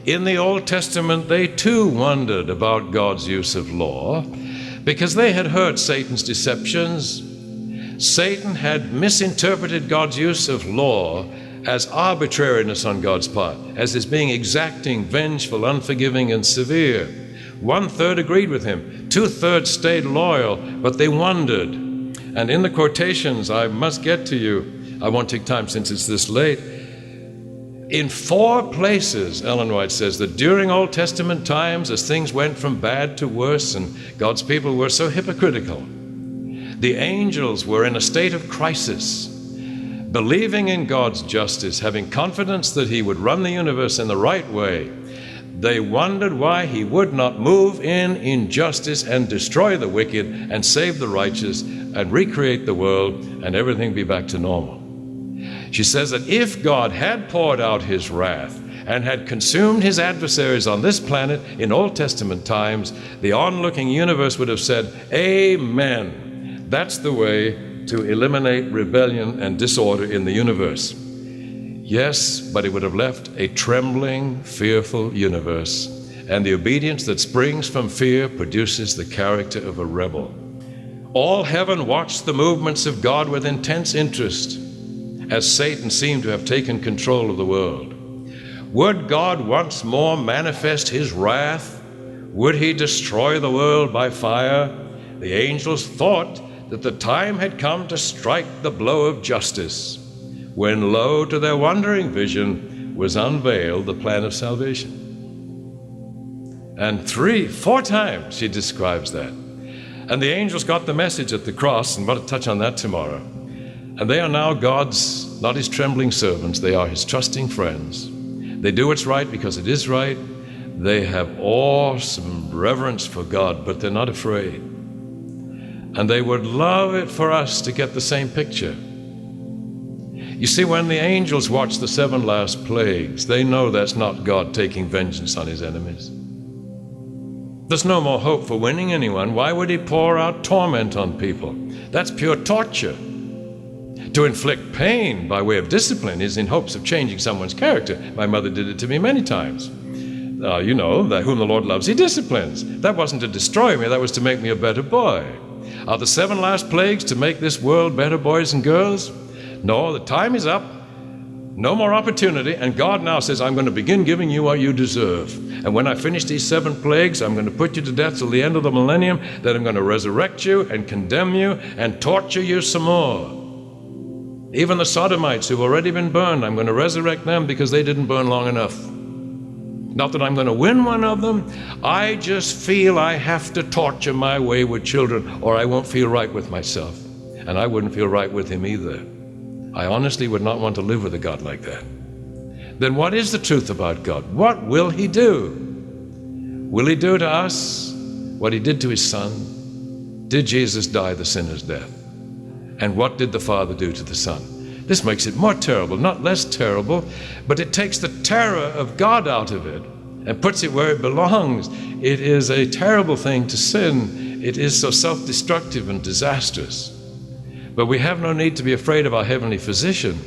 In the Old Testament, they too wondered about God's use of law because they had heard Satan's deceptions. Satan had misinterpreted God's use of law as arbitrariness on God's part, as his being exacting, vengeful, unforgiving, and severe. 1/3 agreed with him. 2/3 stayed loyal, but they wondered. And in the quotations, I must get to you. I won't take time since it's this late. In 4 places, Ellen White says that during Old Testament times, as things went from bad to worse and God's people were so hypocritical, the angels were in a state of crisis, believing in God's justice, having confidence that he would run the universe in the right way. They wondered why he would not move in injustice and destroy the wicked and save the righteous and recreate the world and everything be back to normal. She says that if God had poured out his wrath and had consumed his adversaries on this planet in Old Testament times, the onlooking universe would have said, "Amen." That's the way to eliminate rebellion and disorder in the universe. Yes, but it would have left a trembling, fearful universe, and the obedience that springs from fear produces the character of a rebel. All heaven watched the movements of God with intense interest, as Satan seemed to have taken control of the world. Would God once more manifest his wrath? Would he destroy the world by fire? The angels thought that the time had come to strike the blow of justice, when lo, to their wondering vision was unveiled the plan of salvation. And 4 times she describes that. And the angels got the message at the cross, and we'll touch on that tomorrow. And they are now God's, not his trembling servants, they are his trusting friends. They do what's right because it is right. They have awesome reverence for God, but they're not afraid. And they would love it for us to get the same picture. You see, when the angels watch the 7 last plagues, they know that's not God taking vengeance on his enemies. There's no more hope for winning anyone. Why would he pour out torment on people? That's pure torture. To inflict pain by way of discipline is in hopes of changing someone's character. My mother did it to me many times. You know, that whom the Lord loves, he disciplines. That wasn't to destroy me, that was to make me a better boy. Are the 7 last plagues to make this world better boys and girls? No, the time is up. No more opportunity. And God now says, I'm going to begin giving you what you deserve. And when I finish these 7 plagues, I'm going to put you to death till the end of the millennium. Then I'm going to resurrect you and condemn you and torture you some more. Even the Sodomites who've already been burned, I'm going to resurrect them because they didn't burn long enough. Not that I'm going to win one of them. I just feel I have to torture my wayward children or I won't feel right with myself. And I wouldn't feel right with him either. I honestly would not want to live with a God like that. Then what is the truth about God? What will he do? Will he do to us what he did to his son? Did Jesus die the sinner's death? And what did the Father do to the Son? This makes it more terrible, not less terrible, but it takes the terror of God out of it and puts it where it belongs. It is a terrible thing to sin. It is so self-destructive and disastrous. But we have no need to be afraid of our heavenly physician.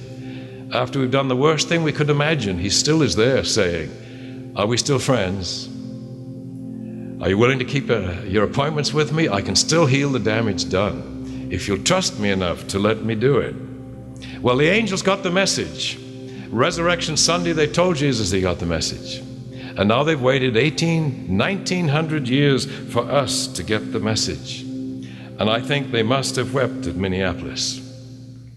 After we've done the worst thing we could imagine, he still is there saying, are we still friends? Are you willing to keep your appointments with me? I can still heal the damage done if you'll trust me enough to let me do it. Well, the angels got the message. Resurrection Sunday, they told Jesus he got the message. And now they've waited 1900 years for us to get the message. And I think they must have wept at Minneapolis.